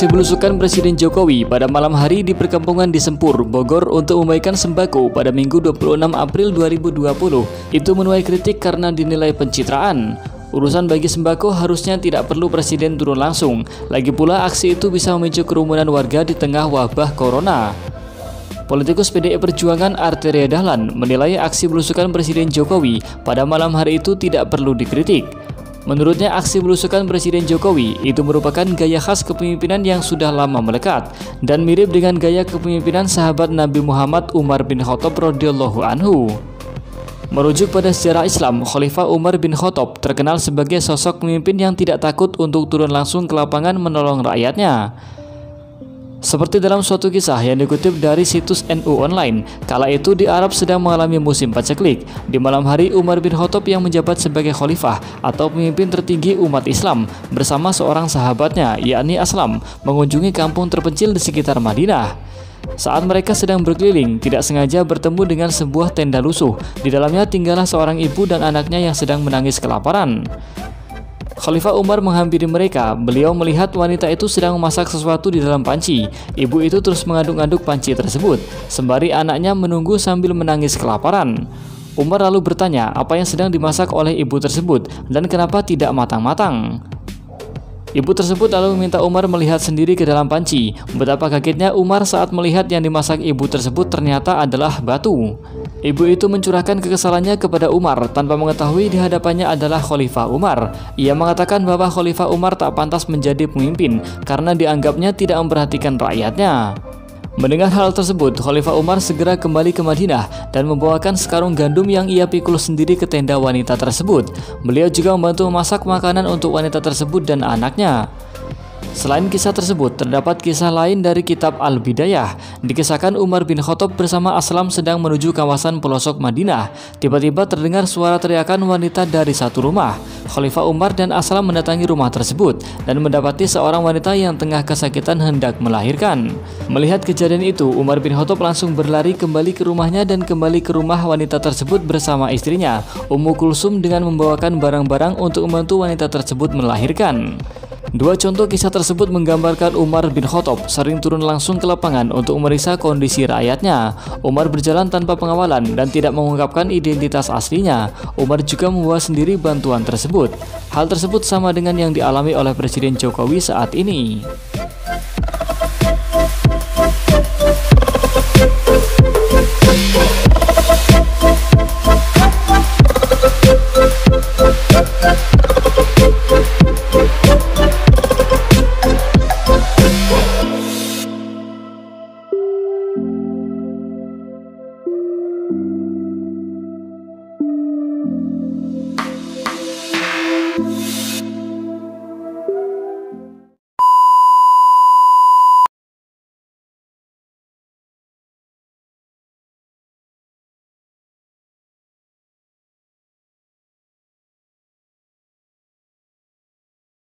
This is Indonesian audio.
Aksi belusukan Presiden Jokowi pada malam hari di perkampungan di Sempur, Bogor untuk membagikan sembako pada Minggu 26 April 2020 itu menuai kritik karena dinilai pencitraan. Urusan bagi sembako harusnya tidak perlu Presiden turun langsung. Lagi pula aksi itu bisa memicu kerumunan warga di tengah wabah corona. Politikus PDI Perjuangan Arteria Dahlan menilai aksi belusukan Presiden Jokowi pada malam hari itu tidak perlu dikritik. Menurutnya aksi belusukan Presiden Jokowi itu merupakan gaya khas kepemimpinan yang sudah lama melekat dan mirip dengan gaya kepemimpinan sahabat Nabi Muhammad Umar bin Khattab radhiyallahu anhu. Merujuk pada sejarah Islam, Khalifah Umar bin Khattab terkenal sebagai sosok pemimpin yang tidak takut untuk turun langsung ke lapangan menolong rakyatnya. Seperti dalam suatu kisah yang dikutip dari situs NU Online, kala itu di Arab sedang mengalami musim paceklik. Di malam hari, Umar bin Khattab yang menjabat sebagai khalifah atau pemimpin tertinggi umat Islam bersama seorang sahabatnya, yakni Aslam, mengunjungi kampung terpencil di sekitar Madinah. Saat mereka sedang berkeliling, tidak sengaja bertemu dengan sebuah tenda lusuh. Di dalamnya tinggallah seorang ibu dan anaknya yang sedang menangis kelaparan. Khalifah Umar menghampiri mereka. Beliau melihat wanita itu sedang memasak sesuatu di dalam panci. Ibu itu terus mengaduk-aduk panci tersebut, sembari anaknya menunggu sambil menangis kelaparan. Umar lalu bertanya apa yang sedang dimasak oleh ibu tersebut dan kenapa tidak matang-matang. Ibu tersebut lalu meminta Umar melihat sendiri ke dalam panci. Betapa kagetnya Umar saat melihat yang dimasak ibu tersebut ternyata adalah batu. Ibu itu mencurahkan kekesalannya kepada Umar tanpa mengetahui di hadapannya adalah Khalifah Umar. Ia mengatakan bahwa Khalifah Umar tak pantas menjadi pemimpin karena dianggapnya tidak memperhatikan rakyatnya. Mendengar hal tersebut, Khalifah Umar segera kembali ke Madinah dan membawakan sekarung gandum yang ia pikul sendiri ke tenda wanita tersebut. Beliau juga membantu memasak makanan untuk wanita tersebut dan anaknya. Selain kisah tersebut, terdapat kisah lain dari kitab Al-Bidayah. Dikisahkan Umar bin Khattab bersama Aslam sedang menuju kawasan pelosok Madinah. Tiba-tiba terdengar suara teriakan wanita dari satu rumah. Khalifah Umar dan Aslam mendatangi rumah tersebut dan mendapati seorang wanita yang tengah kesakitan hendak melahirkan. Melihat kejadian itu, Umar bin Khattab langsung berlari kembali ke rumahnya dan kembali ke rumah wanita tersebut bersama istrinya, Ummu Kulsum, dengan membawakan barang-barang untuk membantu wanita tersebut melahirkan. Dua contoh kisah tersebut menggambarkan Umar bin Khattab sering turun langsung ke lapangan untuk memeriksa kondisi rakyatnya. Umar berjalan tanpa pengawalan dan tidak mengungkapkan identitas aslinya. Umar juga membawa sendiri bantuan tersebut. Hal tersebut sama dengan yang dialami oleh Presiden Jokowi saat ini.